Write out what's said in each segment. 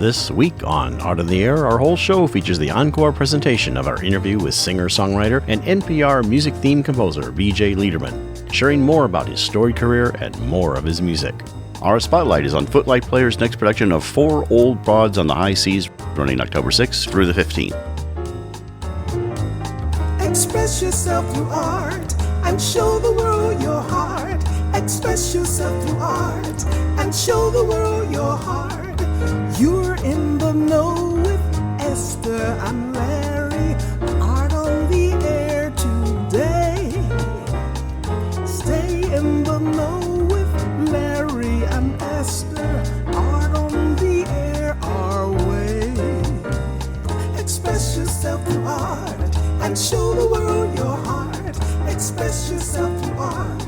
This week on Art on the Air, our whole show features the encore presentation of our interview with singer-songwriter and NPR music theme composer B.J. Leiderman, sharing more about his storied career and more of his music. Our spotlight is on Footlight Players' next production of Four Old Broads on the High Seas, running October 6th through the 15th. Express yourself through art and show the world your heart. Express yourself through art and show the world your heart. You're in the know with Esther and Larry. Art on the air today. Stay in the know with Larry and Esther. Art on the air our way. Express yourself through art and show the world your heart. Express yourself through art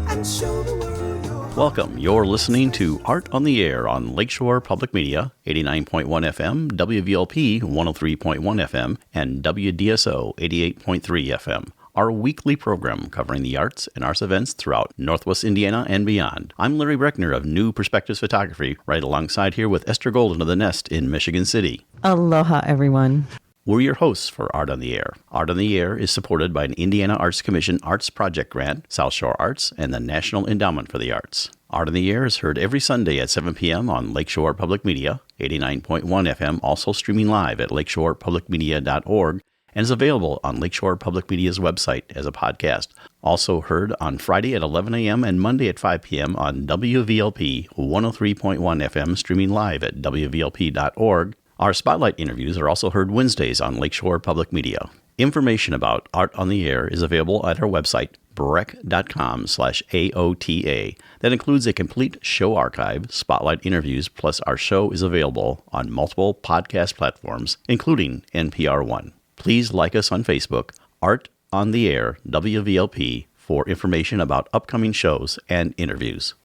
and show the world your heart. Welcome. You're listening to Art on the Air on Lakeshore Public Media, 89.1 FM, WVLP 103.1 FM, and WDSO 88.3 FM. Our weekly program covering the arts and arts events throughout Northwest Indiana and beyond. I'm Larry Brechner of New Perspectives Photography, right alongside here with Ester Golden of The Nest in Michigan City. Aloha, everyone. We're your hosts for Art on the Air. Art on the Air is supported by an Indiana Arts Commission Arts Project Grant, South Shore Arts, and the National Endowment for the Arts. Art on the Air is heard every Sunday at 7 p.m. on Lakeshore Public Media, 89.1 FM, also streaming live at lakeshorepublicmedia.org, and is available on Lakeshore Public Media's website as a podcast. Also heard on Friday at 11 a.m. and Monday at 5 p.m. on WVLP 103.1 FM, streaming live at wvlp.org. Our Spotlight interviews are also heard Wednesdays on Lakeshore Public Media. Information about Art on the Air is available at our website, brech.com/AOTA. That includes a complete show archive, Spotlight interviews, plus our show is available on multiple podcast platforms, including NPR One. Please like us on Facebook, Art on the Air, WVLP, for information about upcoming shows and interviews.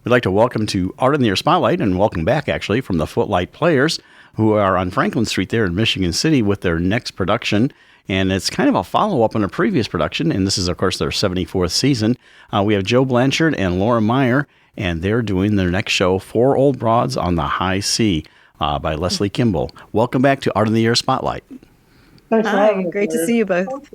We'd like to welcome to Art on the Air Spotlight, and welcome back, actually, from the Footlight Players, who are on Franklin Street there in Michigan City with their next production. And it's kind of a follow-up on a previous production, and this is, of course, their 74th season. We have Joe Blanchard and Laura Meyer, and they're doing their next show, Four Old Broads on the High Sea, by Leslie Kimball. Welcome back to Art on the Air Spotlight. Thanks for having me, Great to see you both.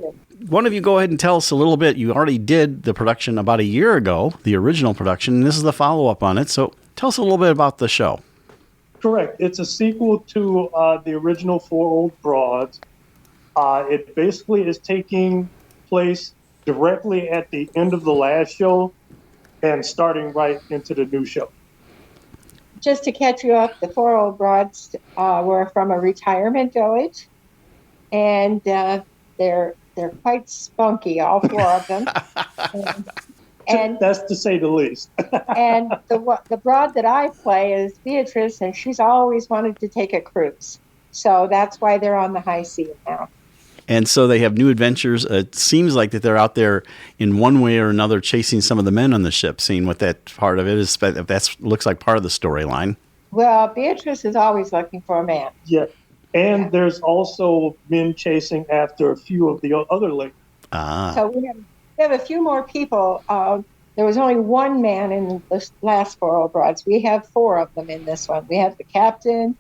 One of you go ahead and tell us a little bit. You already did the production about a year ago, the original production, and this is the follow-up on it. So tell us a little bit about the show. Correct. It's a sequel to the original Four Old Broads. It basically is taking place directly at the end of the last show and starting right into the new show. Just to catch you up, the Four Old Broads were from a retirement village, and they're quite spunky, all four of them. And that's to say the least. And the broad that I play is Beatrice, and she's always wanted to take a cruise. So that's why they're on the high sea now. And so they have new adventures. It seems like that they're out there in one way or another chasing some of the men on the ship, seeing what that part of it is. If that looks like part of the storyline. Well, Beatrice is always looking for a man. Yeah. And there's also men chasing after a few of the other ladies. So we have a few more people. There was only one man in the last Four Old Broads. We have four of them in this one. We have the captain.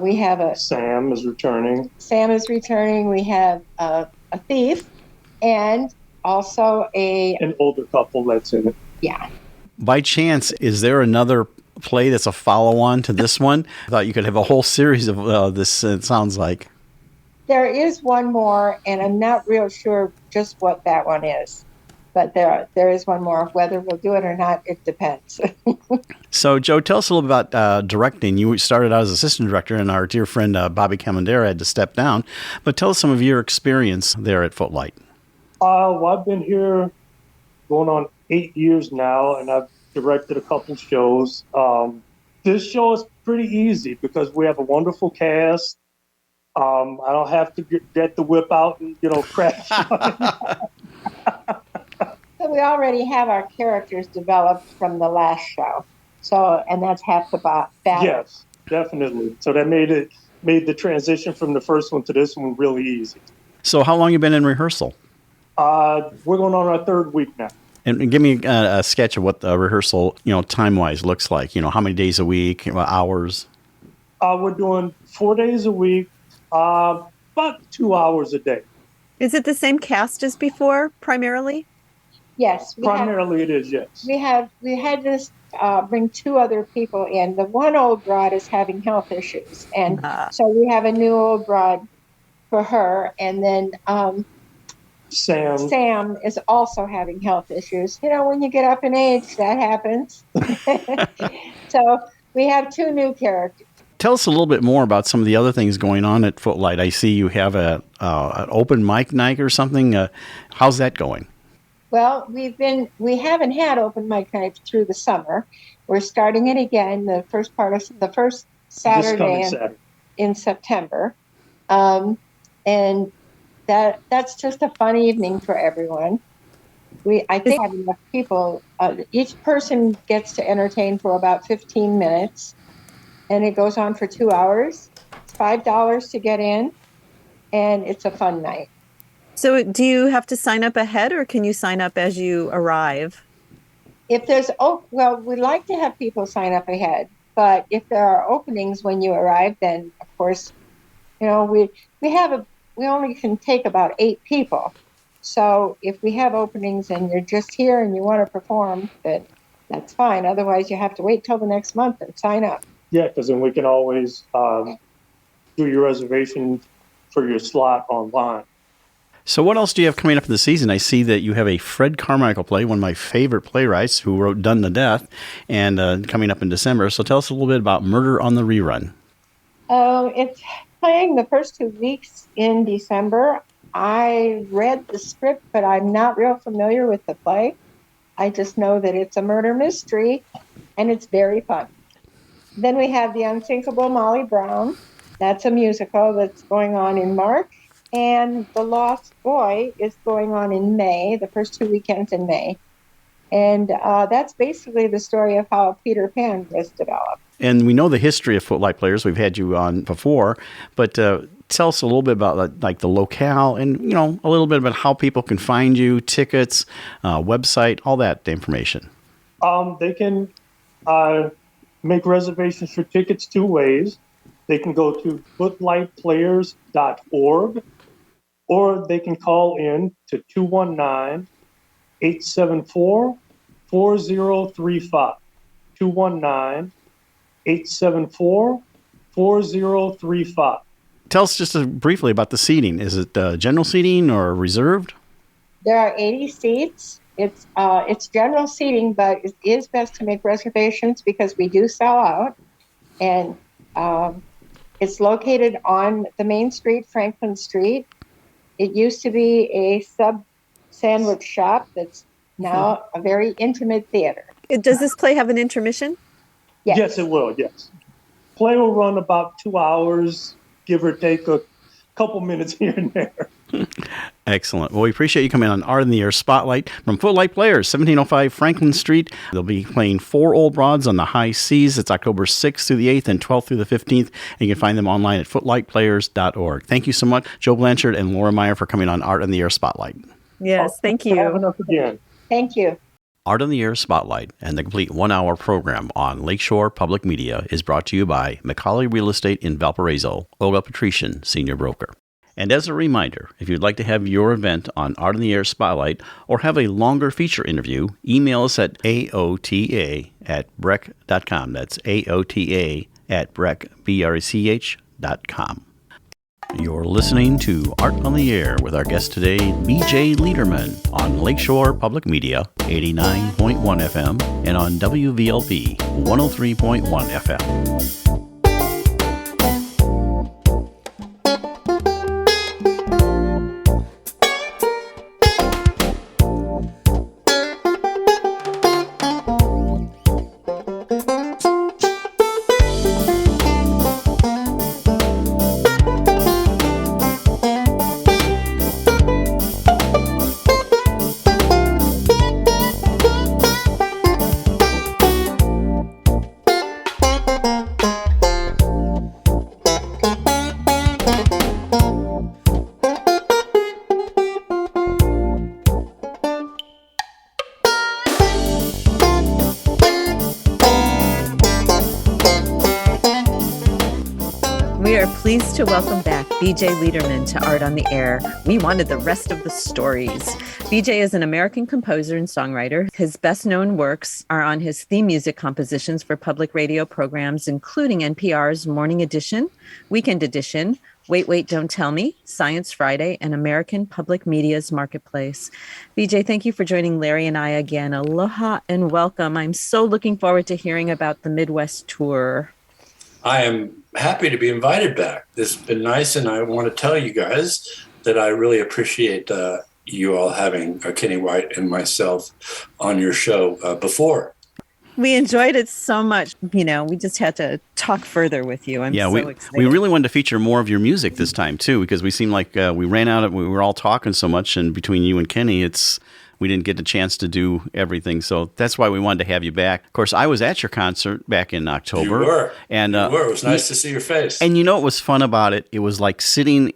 We have Sam is returning. We have a thief, and also an older couple that's in it. Yeah. By chance, is there another play that's a follow-on to this one? I thought you could have a whole series of this, it sounds like. There is one more, and I'm not real sure just what that one is. But there is one more. Whether we'll do it or not, it depends. So, Joe, tell us a little bit about directing. You started out as assistant director, and our dear friend Bobby Camandera had to step down. But tell us some of your experience there at Footlight. Well, I've been here going on 8 years now, and I've directed a couple shows. This show is pretty easy because we have a wonderful cast. I don't have to get the whip out and, crash. So we already have our characters developed from the last show. So, and that's half the battle. Yes, definitely. So that made the transition from the first one to this one really easy. So how long have you been in rehearsal? We're going on our third week now. And give me a sketch of what the rehearsal, time-wise looks like. How many days a week, hours? We're doing 4 days a week, about 2 hours a day. Is it the same cast as before, primarily? Yes, Primarily it is, yes. we had to bring 2 other people in. The one old broad is having health issues, and so we have a new old broad for her. And then Sam is also having health issues. When you get up in age, that happens. So we have 2 new characters. Tell us a little bit more about some of the other things going on at Footlight. I see you have an open mic night or something. How's that going? Well, we haven't had open mic night through the summer. We're starting it again the first Saturday in September. And that's just a fun evening for everyone. I think have enough people. Each person gets to entertain for about 15 minutes, and it goes on for 2 hours. It's $5 to get in, and it's a fun night. So do you have to sign up ahead, or can you sign up as you arrive? If there's we like to have people sign up ahead, but if there are openings when you arrive, then of course, we only can take about 8 people. So if we have openings and you're just here and you want to perform, then that's fine. Otherwise, you have to wait till the next month and sign up. Yeah, because then we can always do your reservation for your slot online. So what else do you have coming up in the season? I see that you have a Fred Carmichael play, one of my favorite playwrights who wrote Done to Death, and coming up in December. So tell us a little bit about Murder on the Rerun. It's playing the first 2 weeks in December. I read the script, but I'm not real familiar with the play. I just know that it's a murder mystery, and it's very fun. Then we have The Unsinkable Molly Brown. That's a musical that's going on in March. And The Lost Boy is going on in May, the first 2 weekends in May. And that's basically the story of how Peter Pan was developed. And we know the history of Footlight Players. We've had you on before. But tell us a little bit about like the locale and, a little bit about how people can find you, tickets, website, all that information. They can make reservations for tickets 2 ways. They can go to footlightplayers.org, or they can call in to 219-874-4035. 219-874-4035. Tell us just briefly about the seating. Is it general seating or reserved? There are 80 seats. It's general seating, but it is best to make reservations because we do sell out. And it's located on the main street, Franklin Street. It used to be a sub sandwich shop that's now a very intimate theater. Does this play have an intermission? Yes. Yes, it will, yes. Play will run about 2 hours, give or take a couple minutes here and there. Excellent. Well, we appreciate you coming on Art in the Air Spotlight from Footlight Players, 1705 Franklin Street. They'll be playing 4 old broads on the high C's. It's October 6th through the 8th and 12th through the 15th. And you can find them online at footlightplayers.org. Thank you so much, Joe Blanchard and Laura Meyer, for coming on Art in the Air Spotlight. Yes, thank you. Having us again. Thank you. Art in the Air Spotlight and the complete 1-hour program on Lakeshore Public Media is brought to you by McCauley Real Estate in Valparaiso, Olga Patrician, Senior Broker. And as a reminder, if you'd like to have your event on Art in the Air Spotlight or have a longer feature interview, email us at AOTA@brech.com. That's AOTA@brech.com. You're listening to Art on the Air with our guest today, B.J. Leiderman, on Lakeshore Public Media, 89.1 FM, and on WVLP, 103.1 FM. We are pleased to welcome back BJ Leiderman to Art on the Air. We wanted the rest of the stories. BJ is an American composer and songwriter. His best-known works are on his theme music compositions for public radio programs, including NPR's Morning Edition, Weekend Edition, Wait, Wait, Don't Tell Me, Science Friday, and American Public Media's Marketplace. BJ, thank you for joining Larry and I again. Aloha and welcome. I'm so looking forward to hearing about the Midwest tour. I am happy to be invited back. This has been nice, and I want to tell you guys that I really appreciate you all having Kenny White and myself on your show before. We enjoyed it so much. You know, we just had to talk further with you. I'm so excited. We really wanted to feature more of your music this time, too, because we seemed like we ran out of, we were all talking so much, and between you and Kenny, we didn't get the chance to do everything. So that's why we wanted to have you back. Of course, I was at your concert back in October. You were. And, you were. It was nice to see your face. And you know what was fun about it? It was like sitting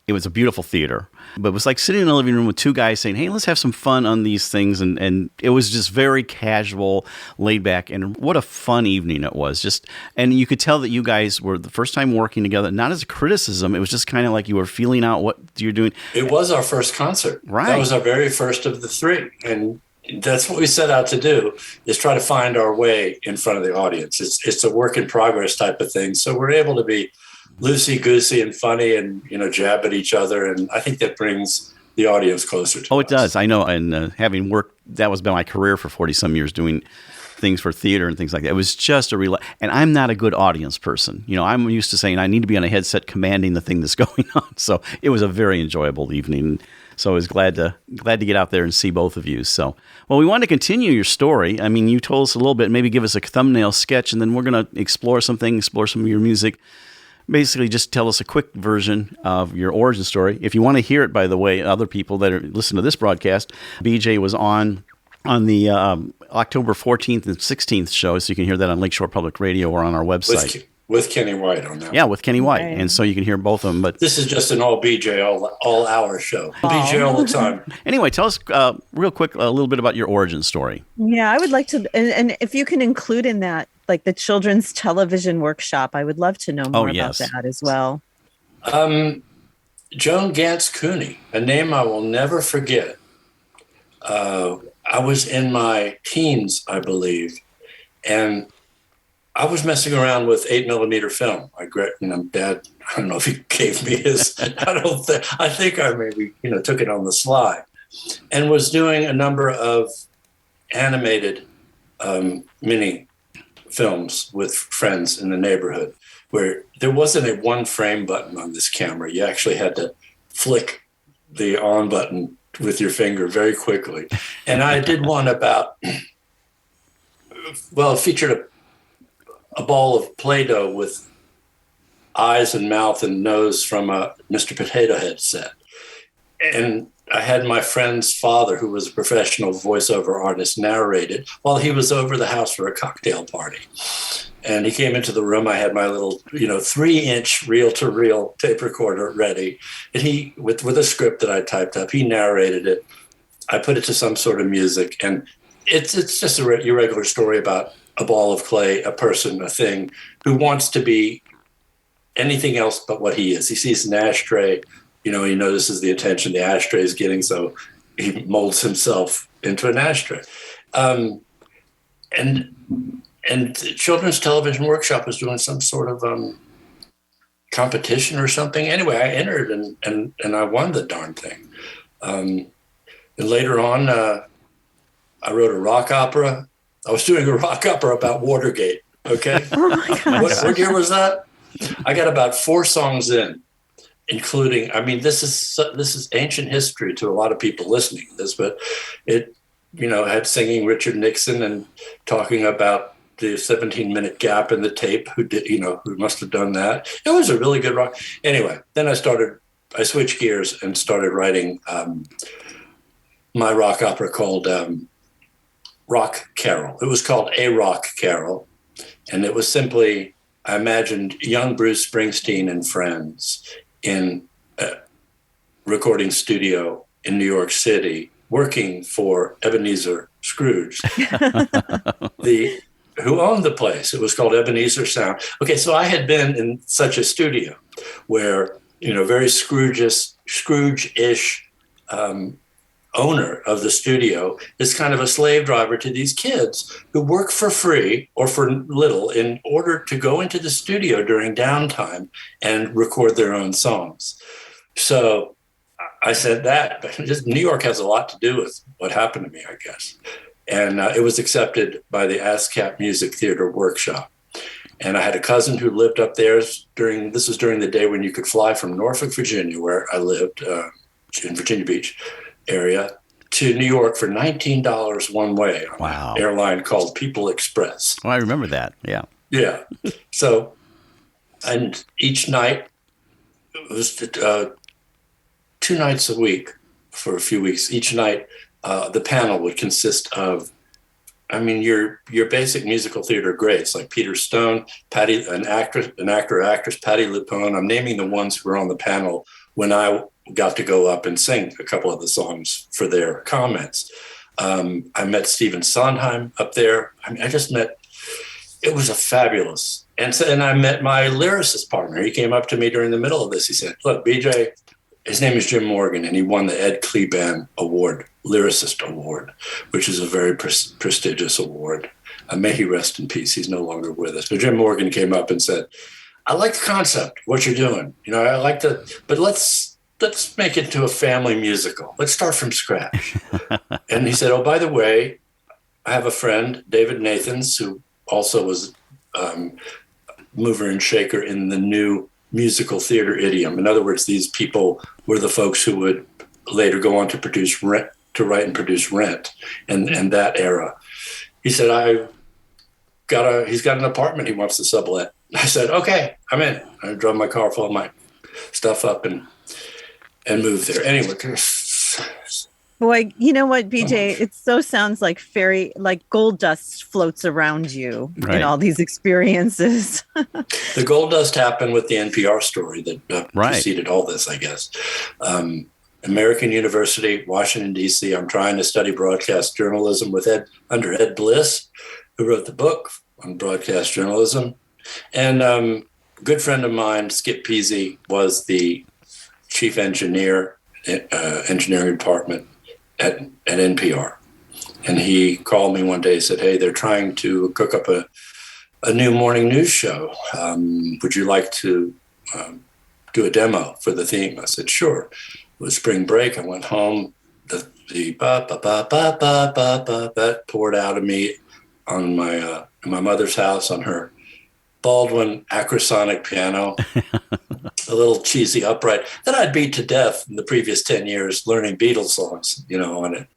it was a beautiful theater, but it was like sitting in a living room with two guys saying, hey, let's have some fun on these things. And it was just very casual, laid back. And what a fun evening it was. And you could tell that you guys were the first time working together, not as a criticism. It was just kind of like you were feeling out what you're doing. It was our first concert. Right. That was our very first of the three. And that's what we set out to do, is try to find our way in front of the audience. It's a work in progress type of thing. So we're able to be loosey-goosey and funny and, jab at each other. And I think that brings the audience closer to us. Oh, it does. I know. And having worked, that was been my career for 40-some years doing things for theater and things like that. It was just and I'm not a good audience person. I'm used to saying I need to be on a headset commanding the thing that's going on. So it was a very enjoyable evening. So I was glad to get out there and see both of you. So, well, we wanted to continue your story. I mean, you told us a little bit, maybe give us a thumbnail sketch, and then we're going to explore some of your music. Basically, just tell us a quick version of your origin story. If you want to hear it, by the way, other people that are listening to this broadcast, BJ was on the October 14th and 16th show, so you can hear that on Lakeshore Public Media or on our website. With Kenny White on that. Yeah, with Kenny White. Okay. And so you can hear both of them. But this is just an all BJ, all hour show. BJ all the time. Anyway, tell us real quick a little bit about your origin story. Yeah, I would like to, and if you can include in that, like the children's television workshop, I would love to know more about that as well. Joan Gantz Cooney, a name I will never forget. I was in my teens, I believe, and I was messing around with 8mm film. Dad, I don't know if he gave me his. I think I maybe took it on the sly, and was doing a number of animated mini films with friends in the neighborhood, where there wasn't a one frame button on this camera. You actually had to flick the on button with your finger very quickly. And I did one about, it featured a ball of Play-Doh with eyes and mouth and nose from a Mr. Potato Head set. And I had my friend's father, who was a professional voiceover artist, narrate it while he was over the house for a cocktail party. And he came into the room. I had my little, 3-inch reel-to-reel tape recorder ready. And he, with a script that I typed up, he narrated it. I put it to some sort of music. And it's just your regular story about a ball of clay, a person, a thing, who wants to be anything else but what he is. He sees an ashtray. He notices the attention the ashtray is getting, so he molds himself into an ashtray. And the Children's Television Workshop was doing some sort of competition or something. Anyway, I entered and I won the darn thing. And later on, I wrote a rock opera. I was doing a rock opera about Watergate. Okay, oh my gosh. What year was that? I got about 4 songs in, including, this is ancient history to a lot of people listening to this, but it, had singing Richard Nixon and talking about the 17-minute gap in the tape, who must have done that. It was a really good rock. Anyway, then I switched gears and started writing my rock opera called Rock Carol. It was called A Rock Carol. And it was simply, I imagined young Bruce Springsteen and friends in a recording studio in New York City, working for Ebenezer Scrooge. The who owned the place. It was called Ebenezer Sound. Okay, so I had been in such a studio where, very Scrooge-ish owner of the studio is kind of a slave driver to these kids who work for free or for little in order to go into the studio during downtime and record their own songs. So I said that, but New York has a lot to do with what happened to me, I guess. And it was accepted by the ASCAP Music Theater Workshop. And I had a cousin who lived up there this was during the day when you could fly from Norfolk, Virginia, where I lived in Virginia Beach area, to New York for $19 one way on an airline called People Express. Oh, I remember that. Yeah. Yeah. So, and each night, it was 2 nights a week for a few weeks. Each night, the panel would consist of, your basic musical theater greats like Peter Stone, an actor, actress, Patti LuPone. I'm naming the ones who were on the panel when I got to go up and sing a couple of the songs for their comments. I met Stephen Sondheim up there. It was a fabulous. And I met my lyricist partner. He came up to me during the middle of this. He said, look, BJ, his name is Jim Morgan, and he won the Ed Kleban Award, Lyricist Award, which is a very prestigious award. May he rest in peace. He's no longer with us. But Jim Morgan came up and said, I like the concept, what you're doing. But let's make it into a family musical. Let's start from scratch. And he said, oh, by the way, I have a friend, David Nathans, who also was mover and shaker in the new musical theater idiom. In other words, these people were the folks who would later go on to write and produce Rent and that era. He said, he's got an apartment he wants to sublet. I said, okay, I'm in. I drove my car full of my stuff up and moved there. Anyway. Boy, you know what, BJ? It so sounds like gold dust floats around you in all these experiences. The gold dust happened with the NPR story that preceded all this, I guess. American University, Washington, D.C. I'm trying to study broadcast journalism under Ed Bliss, who wrote the book on broadcast journalism. And a good friend of mine, Skip Peasy, was the chief engineering department at NPR. And he called me one day and said, hey, they're trying to cook up a new morning news show. Would you like to do a demo for the theme? I said, sure. It was spring break. I went home. The ba ba ba ba ba ba ba that poured out of me on my mother's house on her Baldwin Acrosonic piano, a little cheesy upright that I'd beat to death in the previous 10 years learning Beatles songs, on it.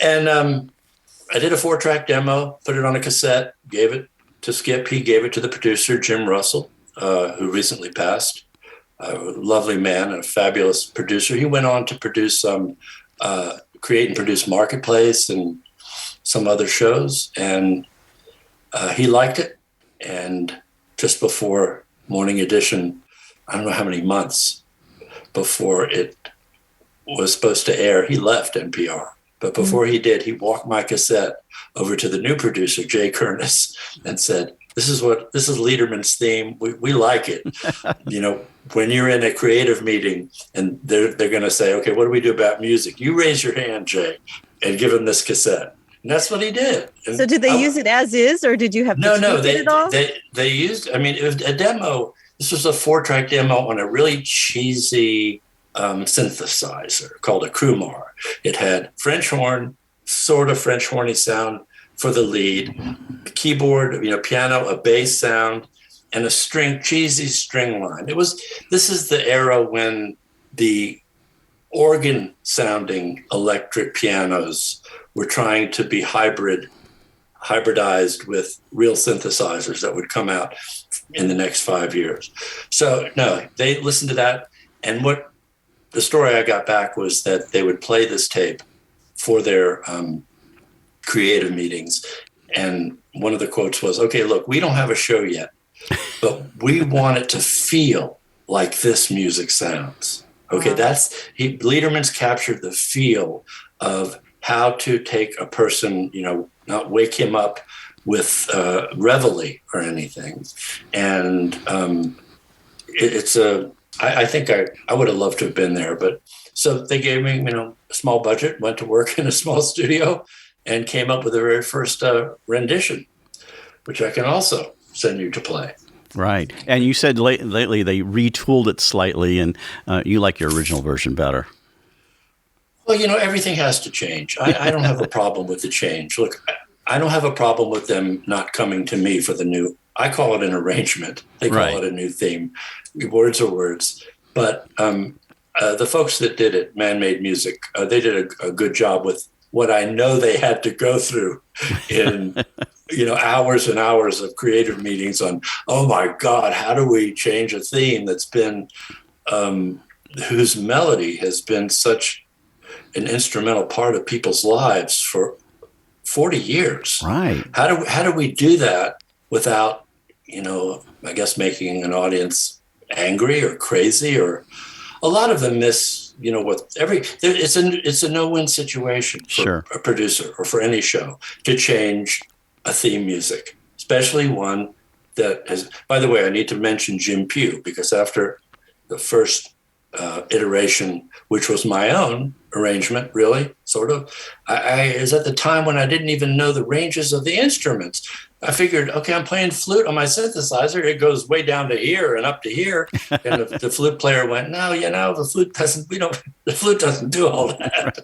And I did a 4-track demo, put it on a cassette, gave it to Skip. He gave it to the producer, Jim Russell, who recently passed. A lovely man and a fabulous producer. He went on to produce create and produce Marketplace and some other shows. And he liked it. And just before Morning Edition, I don't know how many months before it was supposed to air, he left NPR. But before he did, he walked my cassette over to the new producer, Jay Kernis, and said, this is Leiderman's theme. We like it. When you're in a creative meeting and they're going to say, okay, what do we do about music? You raise your hand, Jay, and give him this cassette. And that's what he did. And so did they use it as is, or did you have to tweak it all? They used, it was a demo. This was a 4-track demo on a really cheesy synthesizer called a Krumar. It had French horn, sort of French horny sound for the lead, keyboard, piano, a bass sound, and a cheesy string line. This is the era when the organ sounding electric pianos were trying to be hybridized with real synthesizers that would come out in the next 5 years. So no, they listened to that. And what the story I got back was that they would play this tape for their creative meetings. And one of the quotes was, okay, look, we don't have a show yet, but we want it to feel like this music sounds. Okay, Leiderman's captured the feel of how to take a person, not wake him up with reveille or anything. And I think I would have loved to have been there. But so they gave me, a small budget, went to work in a small studio, and came up with the very first rendition, which I can also send you to play. Right. And you said lately they retooled it slightly, and you like your original version better. Well, everything has to change. I don't have a problem with the change. Look, I don't have a problem with them not coming to me for the new. I call it an arrangement. They call it a new theme. Words are words. But the folks that did it, Man-Made Music, they did a good job with what I know they had to go through in, hours and hours of creative meetings on, oh my God, how do we change a theme that's been, whose melody has been such an instrumental part of people's lives for 40 years. Right. How do we do that without, I guess making an audience angry or crazy, or a lot of them miss, it's a no-win situation for a producer or for any show to change a theme music, especially one that has, by the way, I need to mention Jim Pugh, because after the first iteration, which was my own arrangement, really, sort of. I was at the time when I didn't even know the ranges of the instruments. I figured, okay, I'm playing flute on my synthesizer. It goes way down to here and up to here. And the flute player went, no, the flute doesn't do all that.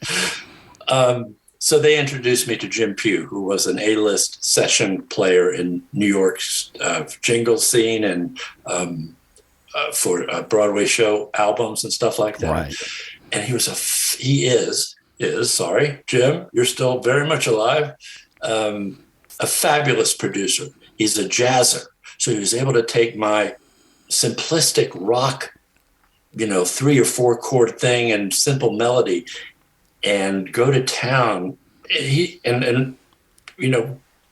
So they introduced me to Jim Pugh, who was an A-list session player in New York's jingle scene and for Broadway show albums and stuff like that. Right. And he is, Jim, you're still very much alive, a fabulous producer. He's a jazzer. So he was able to take my simplistic rock, 3 or 4 chord thing and simple melody and go to town. And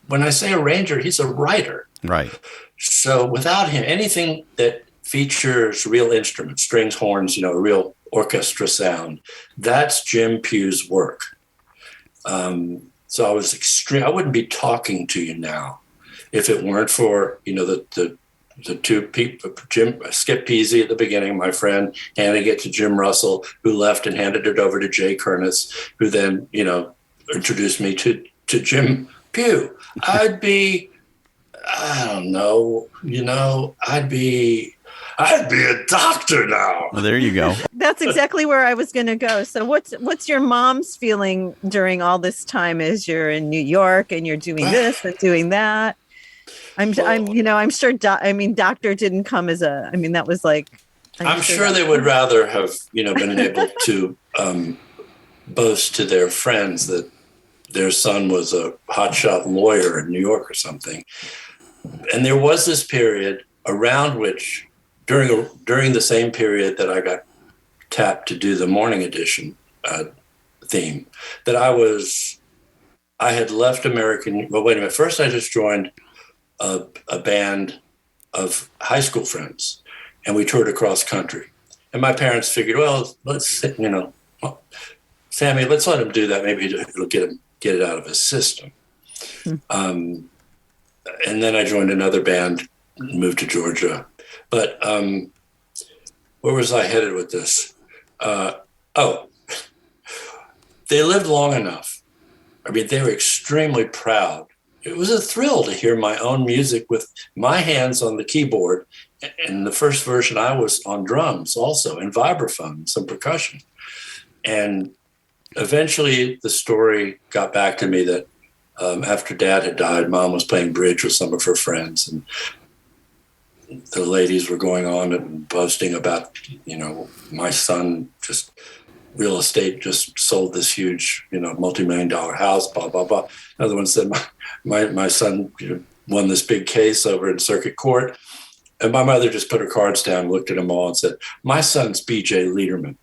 when I say arranger, he's a writer. Right. So without him, anything that features real instruments, strings, horns, a real orchestra sound, that's Jim Pugh's work. So I was I wouldn't be talking to you now if it weren't for, the two people, Skip Peasy at the beginning, my friend, handing it to Jim Russell, who left and handed it over to Jay Kernis, who then, introduced me to Jim Pugh. I'd be a doctor now. Well, there you go. That's exactly where I was going to go. So what's your mom's feeling during all this time as you're in New York and you're doing this and doing that? I'm sure. Doctor didn't come as that was like. I'm sure they would rather have, been able to boast to their friends that their son was a hotshot lawyer in New York or something. And there was this period around which, during the same period that I got tapped to do the morning edition theme, that I had left American. Well, wait a minute. First, I just joined a band of high school friends, and we toured across country. And my parents figured, well, let's Sammy, let's let him do that. Maybe it'll get it out of his system. And then I joined another band, moved to Georgia. But where was I headed with this? They lived long enough. They were extremely proud. It was a thrill to hear my own music with my hands on the keyboard. And the first version, I was on drums also, and vibraphone, some percussion. And eventually the story got back to me that after Dad had died, Mom was playing bridge with some of her friends, and the ladies were going on and boasting about, my son just real estate just sold this huge, multi-million-dollar house, blah, blah, blah. Another one said, my son won this big case over in circuit court. And my mother just put her cards down, looked at them all and said, my son's BJ Leiderman.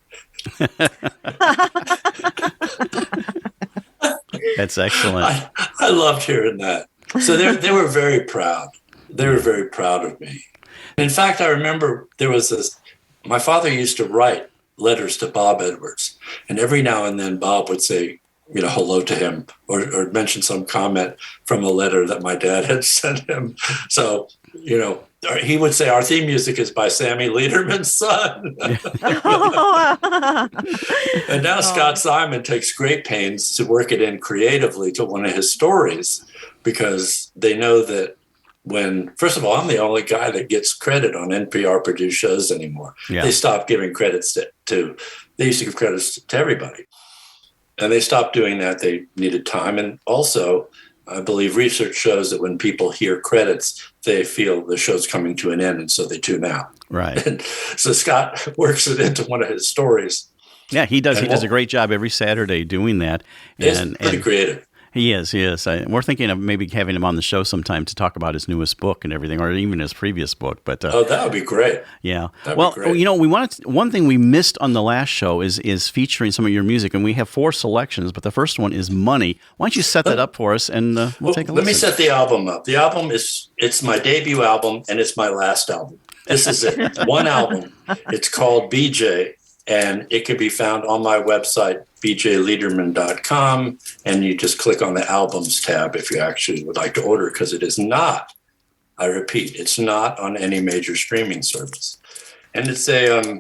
That's excellent. I loved hearing that. So they were very proud. They were very proud of me. In fact, I remember there was this, my father used to write letters to Bob Edwards. And every now and then Bob would say, hello to him or mention some comment from a letter that my dad had sent him. So, he would say, our theme music is by Sammy Leiderman's son. And now Scott Simon takes great pains to work it in creatively to one of his stories, because they know that first of all, I'm the only guy that gets credit on NPR produced shows anymore. Yeah. They stopped giving credits they used to give credits to everybody. And they stopped doing that. They needed time. And also, I believe research shows that when people hear credits, they feel the show's coming to an end, and so they tune out. Right. And so Scott works it into one of his stories. Yeah, he does. He does a great job every Saturday doing that. It's pretty creative. He is. We're thinking of maybe having him on the show sometime to talk about his newest book and everything, or even his previous book. But that would be great. Yeah. That'd be great. We wanted one thing we missed on the last show is featuring some of your music, and we have 4 selections. But the first one is "Money." Why don't you set that up for us, and we'll take a listen. Let me set the album up. The album it's my debut album, and it's my last album. This is it. One album. It's called BJ. And it can be found on my website, bjleiderman.com, and you just click on the albums tab if you actually would like to order, because it is not, I repeat, it's not on any major streaming service. And it's a,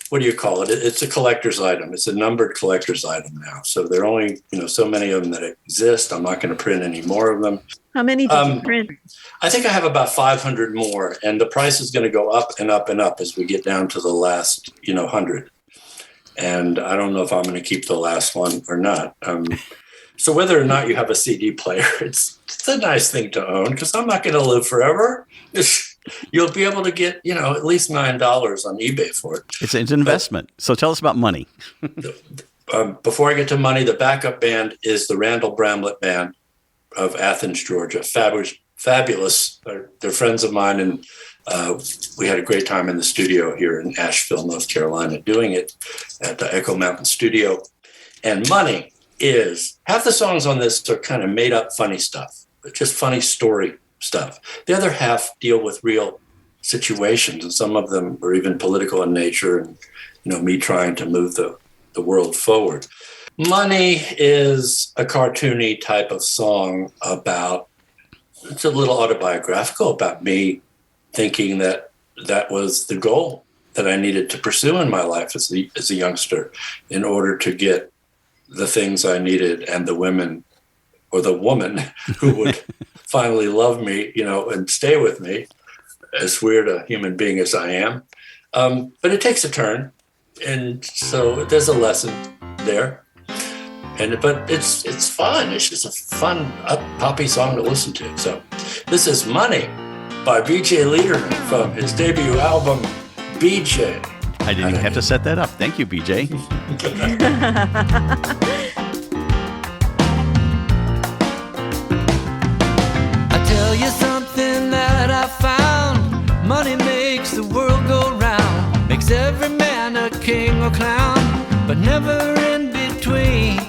what do you call it? It's a collector's item. It's a numbered collector's item now. So there are only, so many of them that exist. I'm not going to print any more of them. How many did you print? I think I have about 500 more, and the price is going to go up and up and up as we get down to the last, 100. And I don't know if I'm going to keep the last one or not. So whether or not you have a CD player, it's a nice thing to own, because I'm not going to live forever. You'll be able to get, at least $9 on eBay for it. It's an investment. So tell us about Money. Before I get to Money, the backup band is the Randall Bramlett Band of Athens, Georgia. Fabulous. They're friends of mine, and we had a great time in the studio here in Asheville, North Carolina, doing it at the Echo Mountain Studio. And Money is, half the songs on this are kind of made up funny stuff, just funny story stuff. The other half deal with real situations, and some of them are even political in nature, and me trying to move the world forward. Money is a cartoony type of song it's a little autobiographical about me thinking that was the goal that I needed to pursue in my life as a youngster in order to get the things I needed and the women or the woman who would finally love me, and stay with me, as weird a human being as I am. But it takes a turn. And so there's a lesson there. But it's fun. It's just a fun, poppy song to listen to. So this is Money by BJ Leiderman from his debut album, BJ. I didn't even have to set that up. Thank you, BJ. I tell you something that I found. Money makes the world go round. Makes every man a king or clown, but never in between.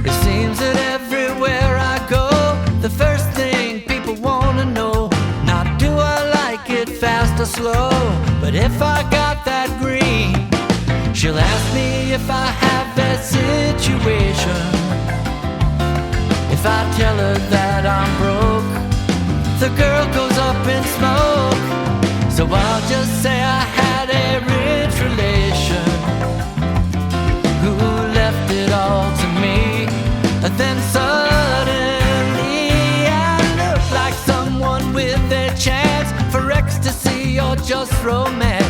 It seems that everywhere I go, the first thing people want to know, not do I like it fast or slow, but if I got that green. She'll ask me if I have that situation. If I tell her that I'm broke, the girl goes up in smoke. So I'll just say I had a rich relation who left it all to me. And then suddenly I look like someone with a chance for ecstasy or just romance.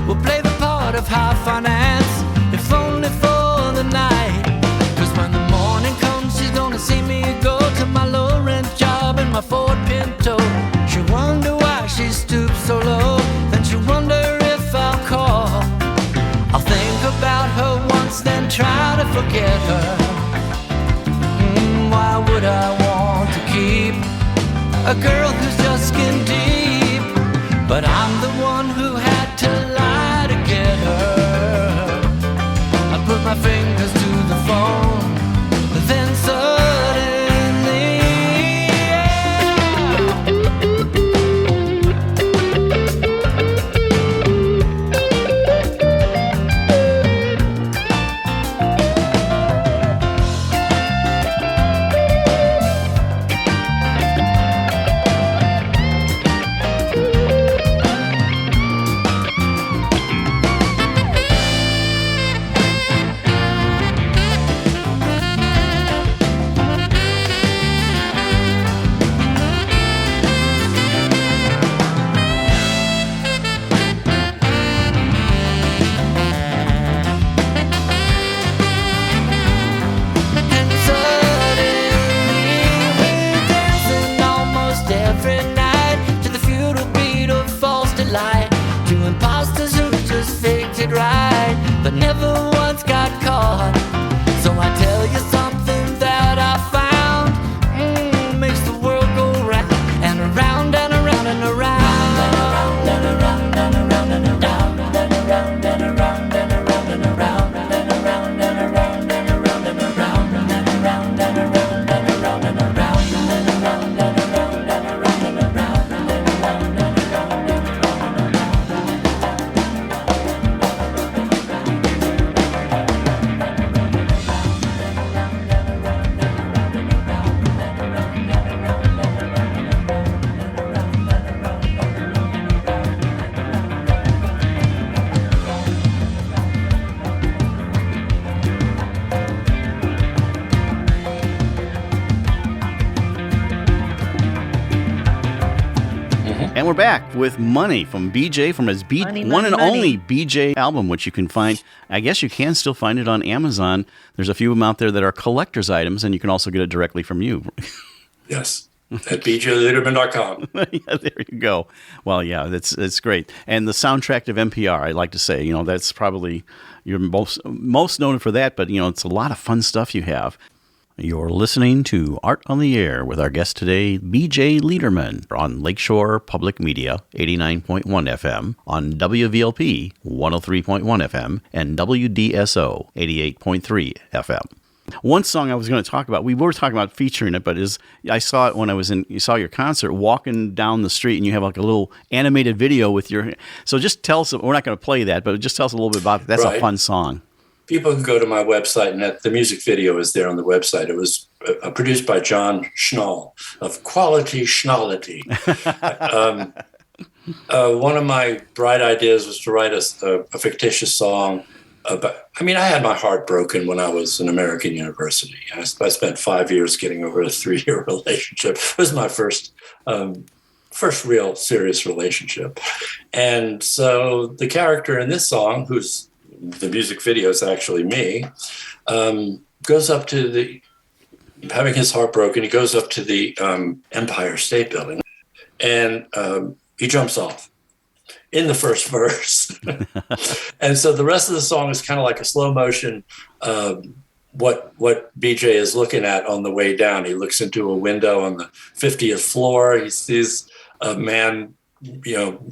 We'll play the part of high finance, if only for the night. Cause when the morning comes, she's gonna see me go to my low-rent job in my Ford Pinto. She'll wonder why she stoops so low, then she'll wonder if I'll call. I'll think about her once, then try to forget her. Why would I want to keep a girl who's just skin deep? But I'm the one who had to lie to get her. I put my fingers to the phone, then suddenly, we're back with Money from BJ from his one and only BJ album, which you can find. I guess you can still find it on Amazon. There's a few of them out there that are collector's items, and you can also get it directly from you. Yes, at bjleiderman.com. Yeah, there you go. Well, yeah, it's great. And the soundtrack of NPR, I like to say, that's probably you're most known for that, but it's a lot of fun stuff you have. You're listening to Art on the Air with our guest today, BJ Leiderman, on Lakeshore Public Media, 89.1 FM, on WVLP, 103.1 FM, and WDSO, 88.3 FM. One song I was going to talk about, we were talking about featuring it, but I saw it when you saw your concert, walking down the street, and you have like a little animated video with your, so just tell us, we're not going to play that, but just tell us a little bit about it. That's right. A fun song. People can go to my website, and the music video is there on the website. It was produced by John Schnall of Quality Schnallity. One of my bright ideas was to write a fictitious song about, I had my heart broken when I was in American University. I spent 5 years getting over a 3-year relationship. It was my first real serious relationship. And so the character in this song, who's the music video is actually me, goes up to having his heart broken, he goes up to the Empire State Building, and he jumps off in the first verse. And so the rest of the song is kind of like a slow motion, what BJ is looking at on the way down. He looks into a window on the 50th floor. He sees a man,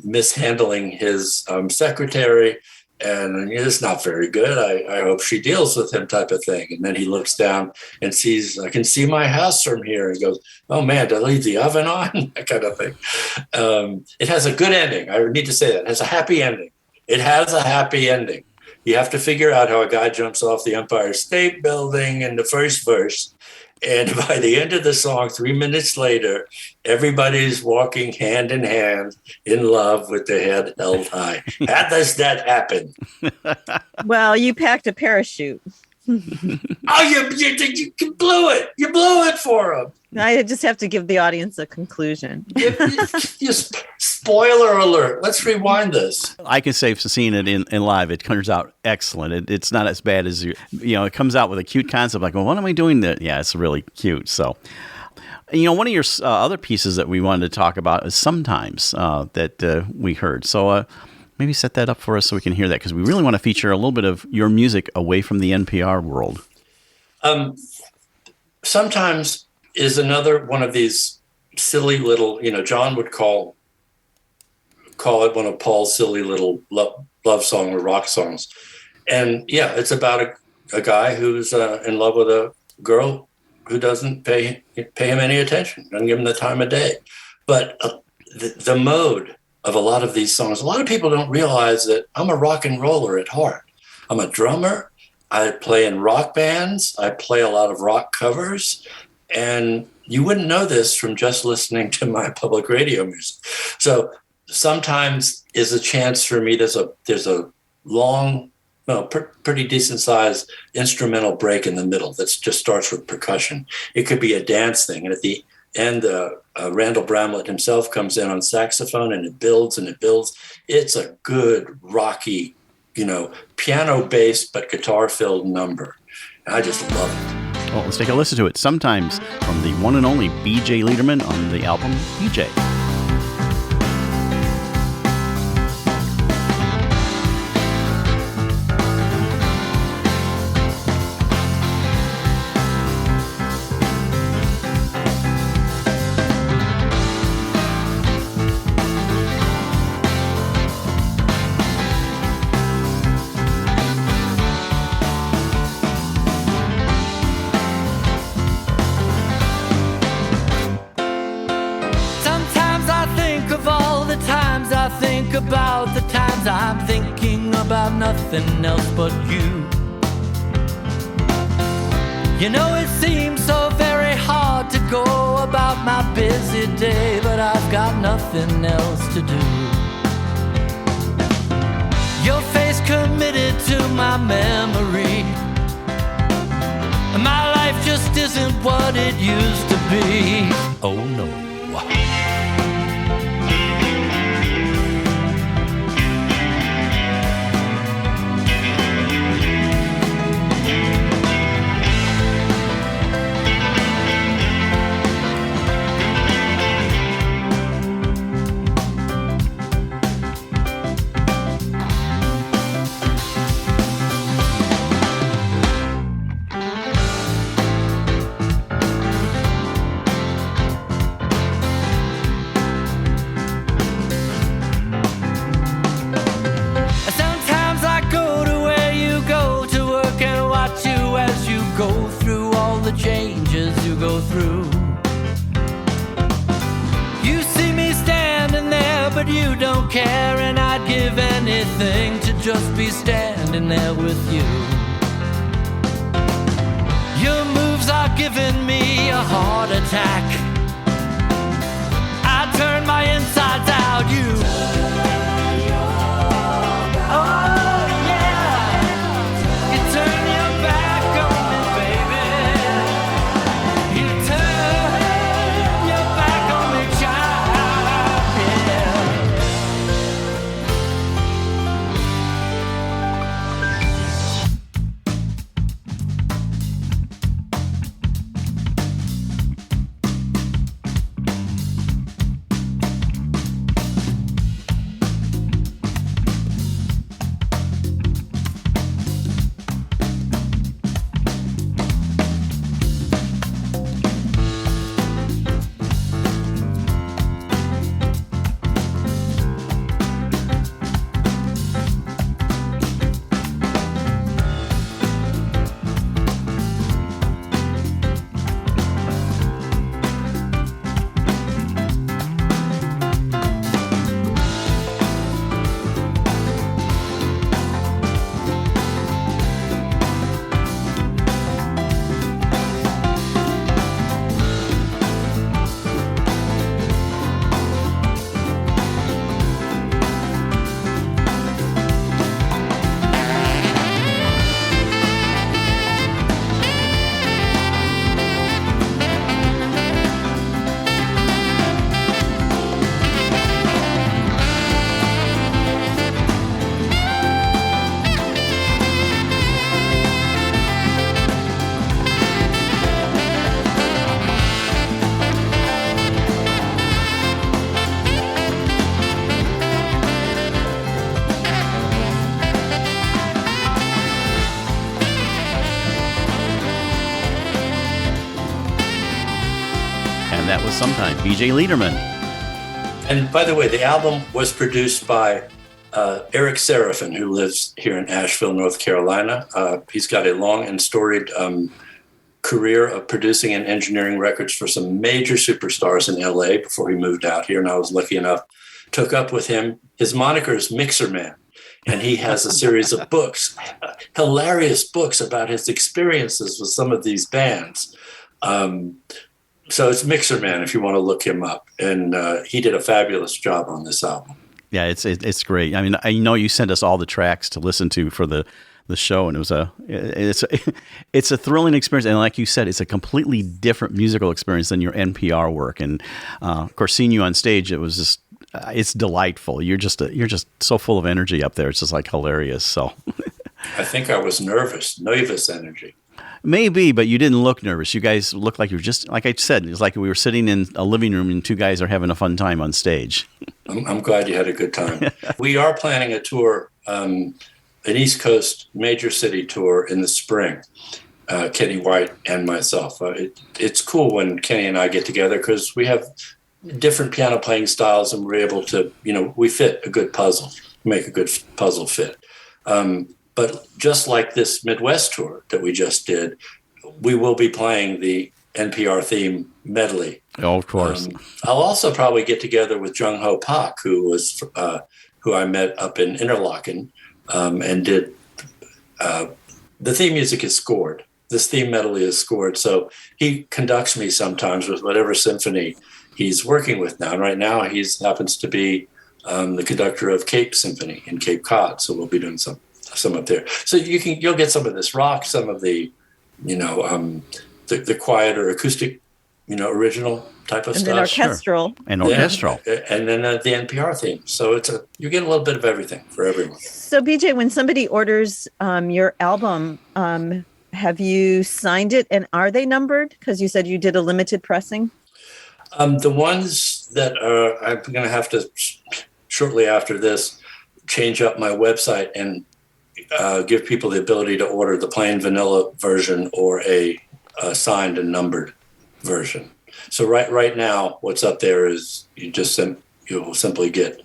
mishandling his secretary, and it's not very good. I hope she deals with him, type of thing. And then he looks down and sees, I can see my house from here. He goes, oh man, did I leave the oven on? That kind of thing. It has a good ending. I need to say that. It has a happy ending. It has a happy ending. You have to figure out how a guy jumps off the Empire State Building in the first verse. And by the end of the song, 3 minutes later, everybody's walking hand in hand in love with their head held high. How does that happen? Well, you packed a parachute. Oh, you blew it. You blew it for them. I just have to give the audience a conclusion. Spoiler alert. Let's rewind this. I can say, for seeing it in live, it turns out excellent. It's not as bad as it comes out with a cute concept like, well, what am I doing there? Yeah, it's really cute. So, one of your other pieces that we wanted to talk about is Sometimes that we heard. So maybe set that up for us so we can hear that, because we really want to feature a little bit of your music away from the NPR world. Sometimes is another one of these silly little, John would call it one of Paul's silly little love song or rock songs. And yeah, it's about a guy who's in love with a girl who doesn't pay him any attention, doesn't give him the time of day. But the mode of a lot of these songs, a lot of people don't realize that I'm a rock and roller at heart. I'm a drummer. I play in rock bands. I play a lot of rock covers. And you wouldn't know this from just listening to my public radio music. So Sometimes is a chance for me. There's a long, pretty decent sized instrumental break in the middle that just starts with percussion. It could be a dance thing. And at the end, Randall Bramlett himself comes in on saxophone, and it builds and it builds. It's a good, rocky, piano-based but guitar-filled number. And I just love it. Well, let's take a listen to it. Sometimes, from the one and only BJ Leiderman on the album BJ. About the times I'm thinking about nothing else but you. It seems so very hard to go about my busy day, but I've got nothing else to do. Your face committed to my memory, and my life just isn't what it used to be. Oh no. don't care, and I'd give anything to just be standing there with you. Your moves are giving me a heart attack. I turn my insides out, you. Oh yeah, you turn your back on me, baby. You turn your back on me, child, yeah. That was Sometime, BJ Leiderman. And by the way, the album was produced by Eric Seraphin, who lives here in Asheville, North Carolina. He's got a long and storied career of producing and engineering records for some major superstars in LA before he moved out here. And I was lucky enough to hook up with him. His moniker is Mixer Man. And he has a series of books, hilarious books about his experiences with some of these bands. So it's Mixer Man if you want to look him up. And he did a fabulous job on this album. Yeah, it's great. I mean, I know you sent us all the tracks to listen to for the show, and it's a thrilling experience. And like you said, it's a completely different musical experience than your NPR work. And of course, seeing you on stage, it was just it's delightful. You're just so full of energy up there. It's just like hilarious. So I think I was nervous energy. Maybe, but you didn't look nervous. You guys looked like you were just, like I said, it's like we were sitting in a living room and two guys are having a fun time on stage. I'm glad you had a good time. We are planning a tour, an East Coast major city tour in the spring, Kenny White and myself. It's cool when Kenny and I get together because we have different piano playing styles and we're able to, we fit a good puzzle, make a good puzzle fit. But just like this Midwest tour that we just did, we will be playing the NPR theme medley. Oh, of course. I'll also probably get together with Jung Ho Pak, who I met up in Interlaken, and did the theme music is scored. This theme medley is scored, so he conducts me sometimes with whatever symphony he's working with now. And right now, he happens to be the conductor of Cape Symphony in Cape Cod, so we'll be doing some up there. So you'll get some of this rock, some of the, the quieter acoustic, original type of and stuff. Then orchestral. Sure. And orchestral. And then the NPR theme. So you get a little bit of everything for everyone. So BJ, when somebody orders your album, have you signed it and are they numbered? Because you said you did a limited pressing. The ones that I'm going to have to shortly after this change up my website and give people the ability to order the plain vanilla version or a signed and numbered version. So right now, what's up there is you will simply get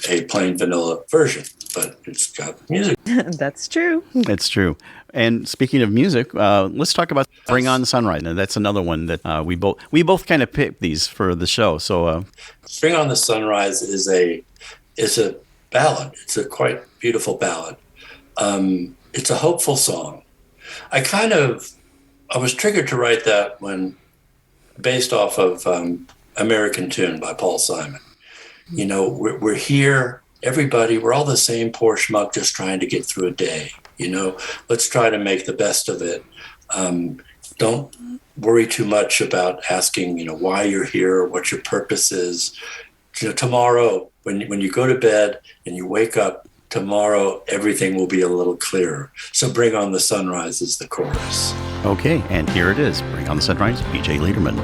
a plain vanilla version, but it's got music. That's true. It's true. And speaking of music, let's talk about Bring On the Sunrise. Now, that's another one that we both kind of picked these for the show. So, Bring On the Sunrise is a is a ballad. It's a quite beautiful ballad. It's a hopeful song. I was triggered to write that when, based off of American Tune by Paul Simon. You know, we're here, everybody, we're all the same poor schmuck just trying to get through a day. You know, let's try to make the best of it. Don't worry too much about asking, you know, why you're here, what your purpose is. You know, tomorrow, when you go to bed and you wake up, tomorrow everything will be a little clearer. So Bring On the Sunrise is the chorus. Okay, and here it is. Bring On the Sunrise, B.J. Leiderman.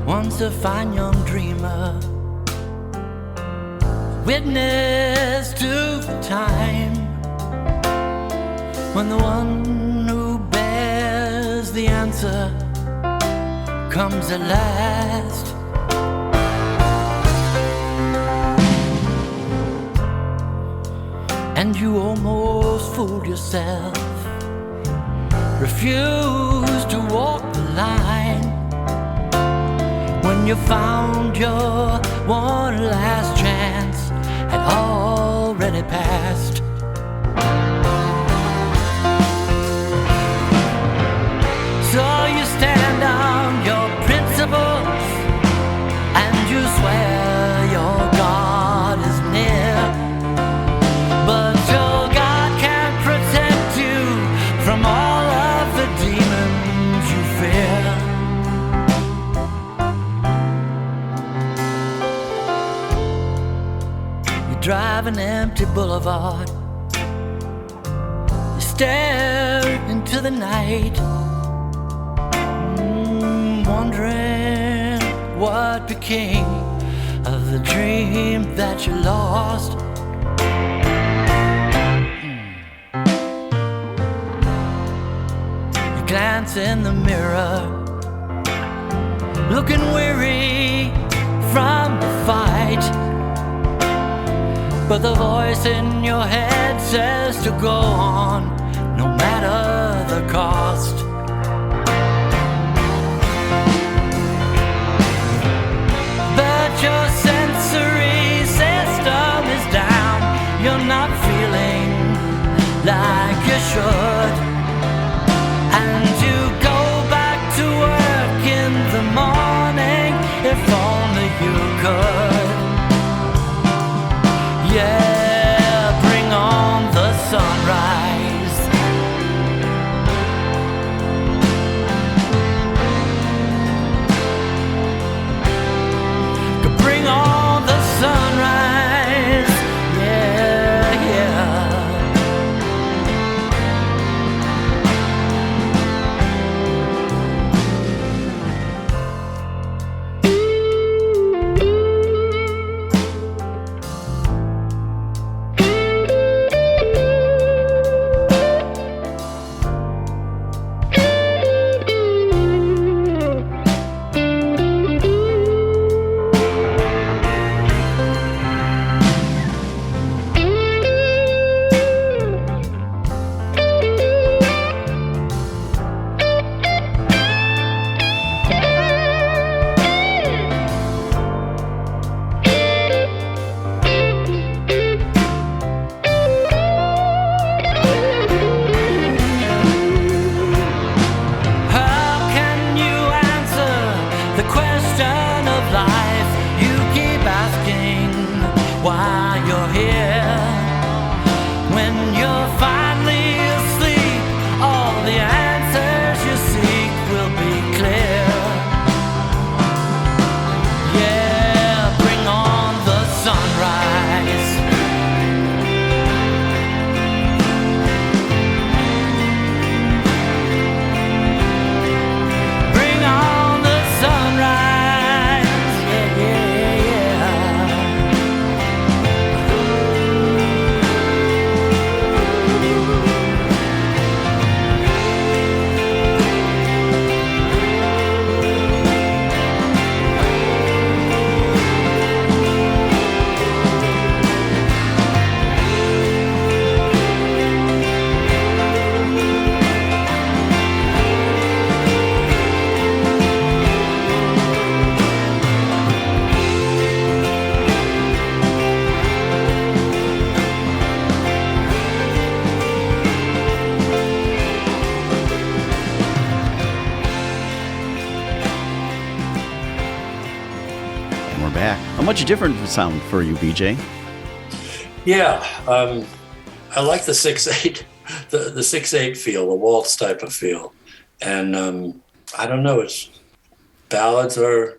Once a fine young dreamer, witness to the time when the one who bears the answer comes at last. And you almost fooled yourself, refused to walk the line. When you found your one last chance had already passed. So you stand on your principles and you swear your God is near, but your God can't protect you from all of the demons you fear. Drive an empty boulevard, you stare into the night, wondering what became of the dream that you lost. You glance in the mirror, looking weary from the fight, but the voice in your head says to go on, no matter the cost. But your sensory system is down, you're not feeling like you should, and you go back to work in the morning, if only you could. Yeah, bring on the sunrise. Bring on the sunrise. Yeah, yeah. A much different sound for you, BJ. Yeah, I like the 6/8, the 6/8 feel, the waltz type of feel, and I don't know. It's ballads were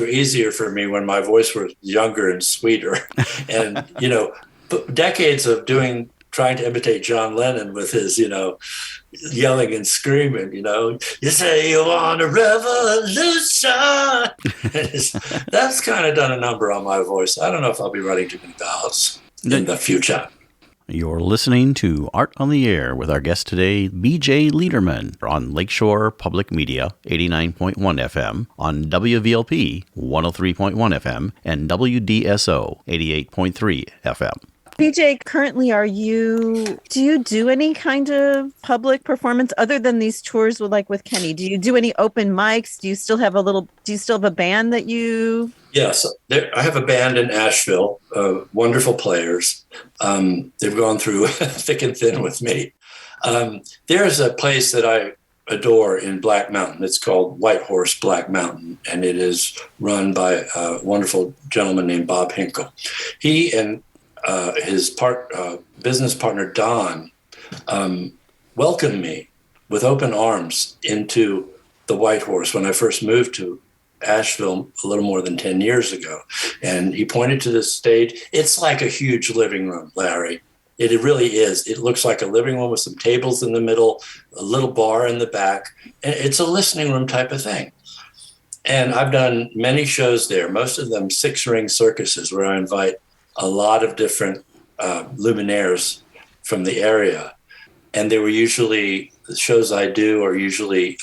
easier for me when my voice was younger and sweeter, and decades of trying to imitate John Lennon with his yelling and screaming. You say you want a revolution. That's kind of done a number on my voice. I don't know if I'll be writing too many ballads in the future. You're listening to Art on the Air with our guest today, BJ Leiderman, on Lakeshore Public Media, 89.1 FM, on WVLP, 103.1 FM, and WDSO, 88.3 FM. BJ, currently, do you do any kind of public performance other than these tours with Kenny? Do you do any open mics? Do you still have a band that you? Yes, I have a band in Asheville, wonderful players. They've gone through thick and thin with me. There's a place that I adore in Black Mountain. It's called White Horse Black Mountain, and it is run by a wonderful gentleman named Bob Hinkle. He and his business partner, Don, welcomed me with open arms into the White Horse when I first moved to Asheville a little more than 10 years ago. And he pointed to the stage. It's like a huge living room, Larry. It really is. It looks like a living room with some tables in the middle, a little bar in the back. And it's a listening room type of thing. And I've done many shows there, most of them 6-ring circuses where I invite a lot of different luminaires from the area. And they were usually, the shows I do are usually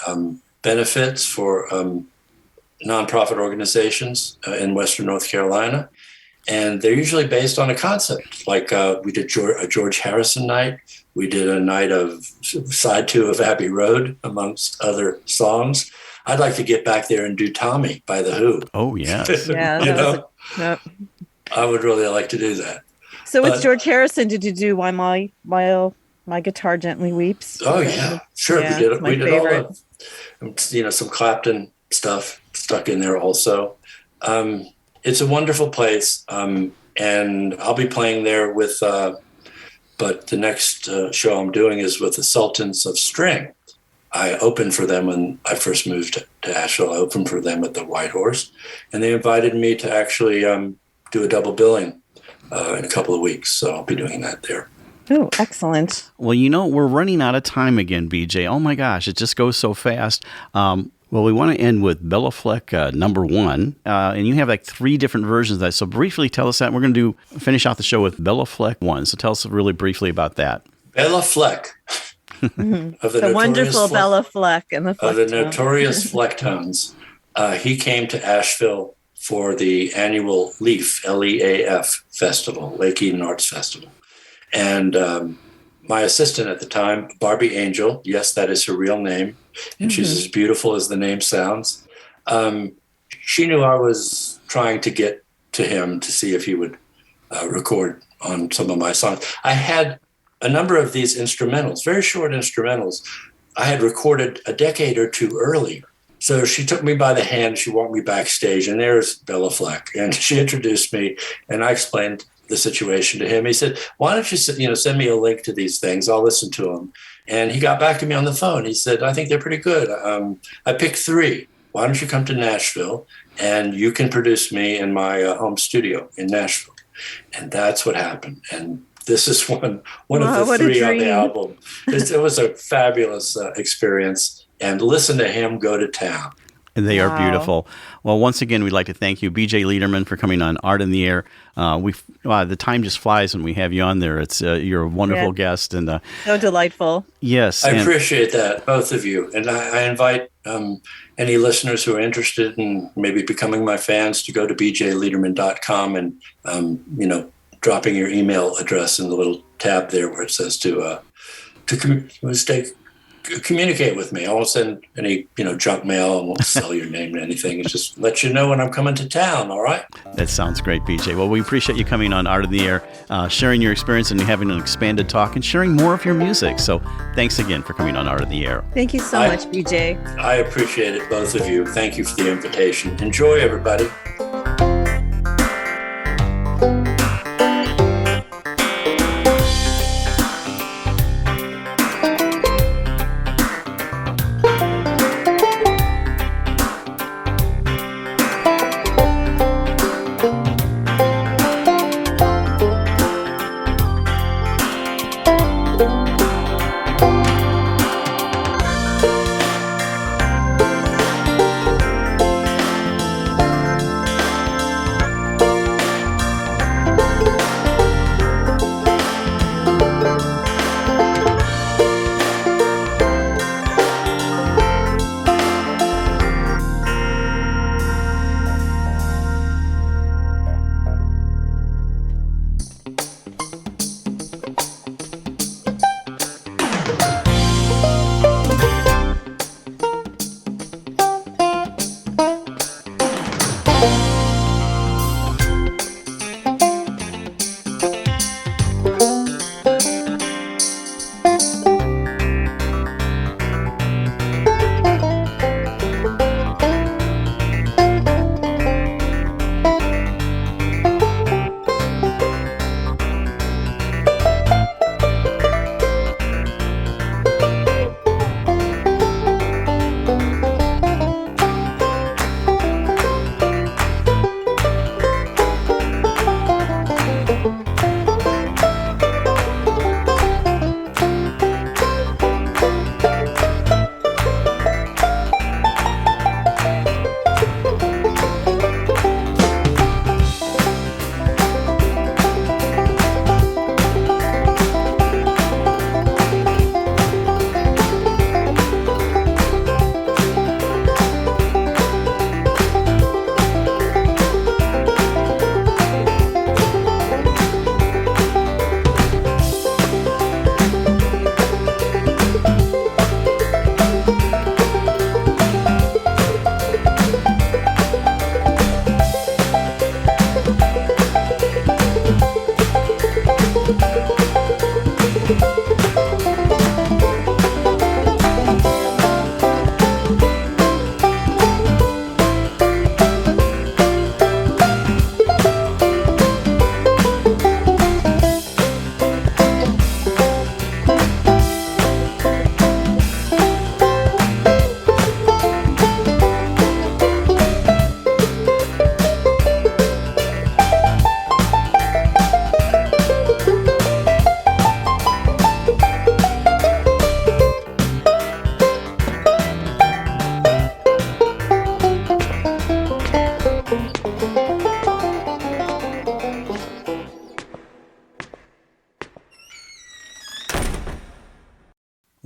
benefits for nonprofit organizations in Western North Carolina. And they're usually based on a concept. Like we did a George Harrison night. We did a night of side 2 of Abbey Road, amongst other songs. I'd like to get back there and do Tommy by The Who. Oh, yes. Yeah. I would really like to do that. So with George Harrison, did you do While My Guitar Gently Weeps? Oh, yeah. Sure. Yeah, we did favorite. all of, some Clapton stuff stuck in there also. It's a wonderful place. And I'll be playing there with, but the next show I'm doing is with the Sultans of String. I opened for them when I first moved to Asheville. I opened for them at the White Horse, and they invited me to actually do a double billing in a couple of weeks. So I'll be doing that there. Oh, excellent. Well, we're running out of time again, BJ. Oh my gosh, it just goes so fast. Well, we want to end with Bella Fleck number 1, and you have 3 different versions of that. So briefly tell us that. We're going to finish out the show with Bella Fleck 1. So tell us really briefly about that. Bella Fleck. Of the wonderful Bella Fleck and the of the notorious Flecktones. He came to Asheville for the annual LEAF, L-E-A-F festival, Lake Eden Arts Festival. And my assistant at the time, Barbie Angel, yes, that is her real name, and she's as beautiful as the name sounds. She knew I was trying to get to him to see if he would record on some of my songs. I had a number of these instrumentals, very short instrumentals, I had recorded a decade or 2 earlier. So she took me by the hand, she walked me backstage, and there's Bella Fleck. And she introduced me, and I explained the situation to him. He said, why don't you send me a link to these things? I'll listen to them. And he got back to me on the phone. He said, I think they're pretty good. I picked 3. Why don't you come to Nashville, and you can produce me in my home studio in Nashville? And that's what happened. And this is one of the 3 on the album. It was a fabulous experience, and listen to him go to town. And they are beautiful. Well, once again, we'd like to thank you, BJ Leiderman, for coming on Art in the Air. The time just flies when we have you on there. It's you're a wonderful guest, and so delightful. Yes, I appreciate that, both of you, and I invite any listeners who are interested in maybe becoming my fans to go to bjleiderman.com and dropping your email address in the little tab there where it says to communicate with me. I won't send any, junk mail. I won't sell your name or anything. It's just let you know when I'm coming to town. All right. That sounds great, BJ. Well, we appreciate you coming on Art in the Air, sharing your experience and having an expanded talk and sharing more of your music. So thanks again for coming on Art in the Air. Thank you so much, BJ. I appreciate it, both of you. Thank you for the invitation. Enjoy, everybody.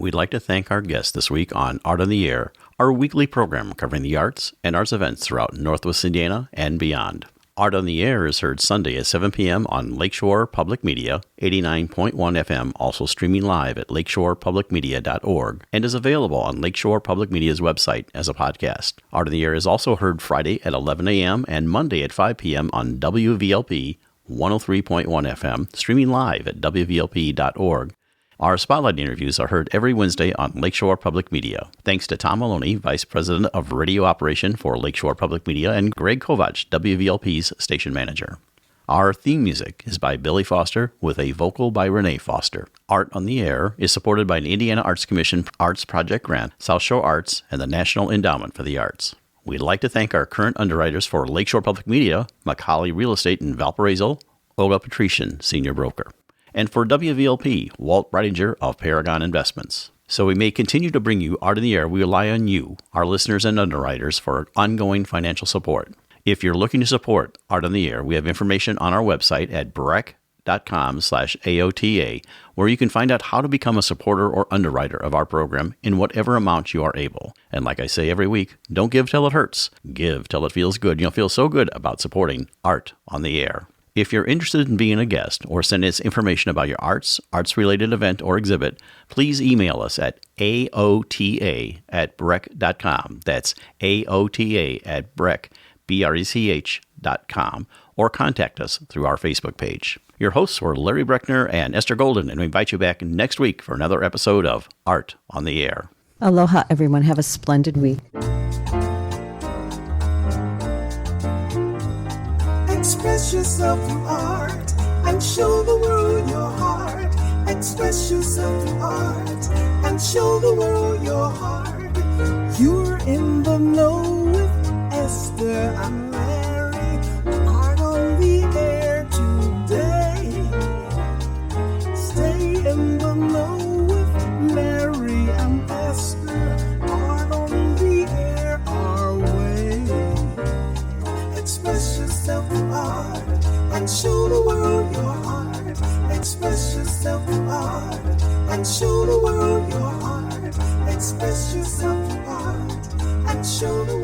we'd like to thank our guests this week on Art on the Air, our weekly program covering the arts and arts events throughout Northwest Indiana and beyond. Art on the Air is heard Sunday at 7 p.m. on Lakeshore Public Media, 89.1 FM, also streaming live at lakeshorepublicmedia.org, and is available on Lakeshore Public Media's website as a podcast. Art on the Air is also heard Friday at 11 a.m. and Monday at 5 p.m. on WVLP 103.1 FM, streaming live at WVLP.org. Our Spotlight interviews are heard every Wednesday on Lakeshore Public Media. Thanks to Tom Maloney, Vice President of Radio Operation for Lakeshore Public Media, and Greg Kovach, WVLP's Station Manager. Our theme music is by Billy Foster with a vocal by Renee Foster. Art on the Air is supported by an Indiana Arts Commission Arts Project grant, South Shore Arts, and the National Endowment for the Arts. We'd like to thank our current underwriters for Lakeshore Public Media, Macaulay Real Estate in Valparaiso, Olga Patrician, Senior Broker. And for WVLP, Walt Breidinger of Paragon Investments. So we may continue to bring you Art in the Air. We rely on you, our listeners and underwriters, for ongoing financial support. If you're looking to support Art on the Air, we have information on our website at brech.com/AOTA, where you can find out how to become a supporter or underwriter of our program in whatever amount you are able. And like I say every week, don't give till it hurts. Give till it feels good. You'll feel so good about supporting Art on the Air. If you're interested in being a guest or send us information about your arts-related event or exhibit, please email us at aota@brech.com. That's aota@brech.com, or contact us through our Facebook page. Your hosts were Larry Brechner and Ester Golden, and we invite you back next week for another episode of Art on the Air. Aloha, everyone. Have a splendid week. Express yourself through art and show the world your heart. Express yourself through art and show the world your heart. You're in the know with Esther and Larry. Art on the Air today. Stay in the know with Larry and Esther. Art on the Air our way. Express yourself through art and show the world your heart. Express yourself through art and show the world your heart. Express yourself through art and show the